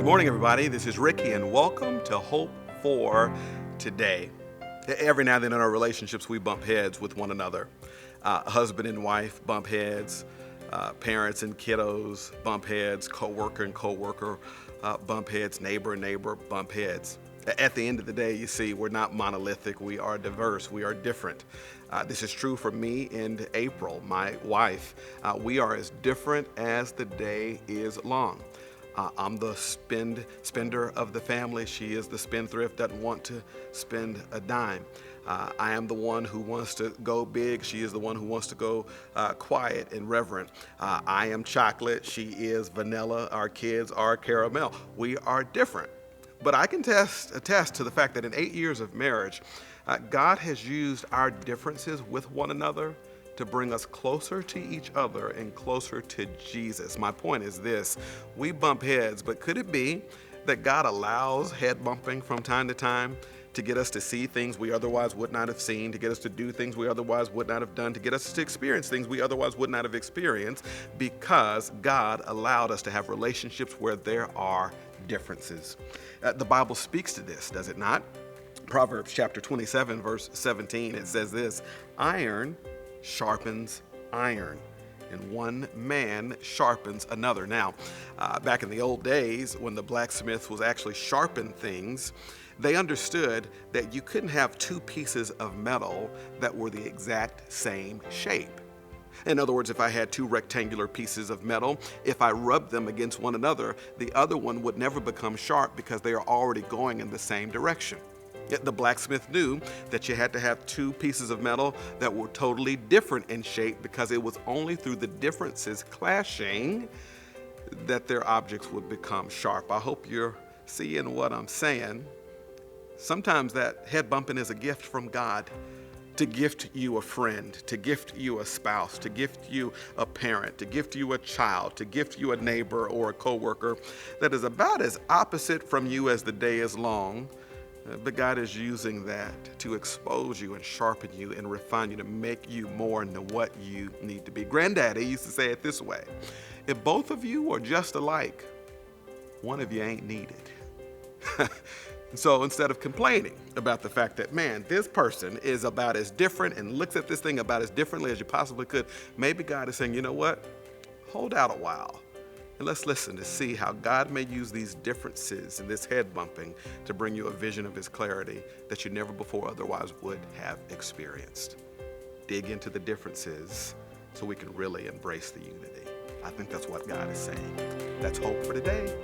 Good morning, everybody. This is Ricky, and welcome to Hope for Today. Every now and then in our relationships, we bump heads with one another. Husband and wife bump heads. Parents and kiddos bump heads. Coworker and coworker bump heads. Neighbor and neighbor bump heads. At the end of the day, you see, we're not monolithic. We are diverse. We are different. This is true for me and April, my wife. We are as different as the day is long. I'm the spender of the family. She is the spendthrift, doesn't want to spend a dime. I am the one who wants to go big. She is the one who wants to go quiet and reverent. I am chocolate. She is vanilla. Our kids are caramel. We are different. But I can attest to the fact that in 8 years of marriage, God has used our differences with one another to bring us closer to each other and closer to Jesus. My point is this: we bump heads, but could it be that God allows head bumping from time to time to get us to see things we otherwise would not have seen, to get us to do things we otherwise would not have done, to get us to experience things we otherwise would not have experienced, because God allowed us to have relationships where there are differences. The Bible speaks to this, does it not? Proverbs chapter 27, verse 17, it says this: iron sharpens iron, and one man sharpens another. Now, back in the old days, when the blacksmith was actually sharpening things, they understood that you couldn't have two pieces of metal that were the exact same shape. In other words, if I had two rectangular pieces of metal, if I rubbed them against one another, the other one would never become sharp because they are already going in the same direction. Yet the blacksmith knew that you had to have two pieces of metal that were totally different in shape, because it was only through the differences clashing that their objects would become sharp. I hope you're seeing what I'm saying. Sometimes that head bumping is a gift from God, to gift you a friend, to gift you a spouse, to gift you a parent, to gift you a child, to gift you a neighbor or a coworker that is about as opposite from you as the day is long. But God is using that to expose you and sharpen you and refine you to make you more into what you need to be. Granddaddy used to say it this way: if both of you are just alike, one of you ain't needed. So instead of complaining about the fact that, man, this person is about as different and looks at this thing about as differently as you possibly could, maybe God is saying, you know what? Hold out a while. And let's listen to see how God may use these differences and this head bumping to bring you a vision of His clarity that you never before otherwise would have experienced. Dig into the differences so we can really embrace the unity. I think that's what God is saying. That's hope for today.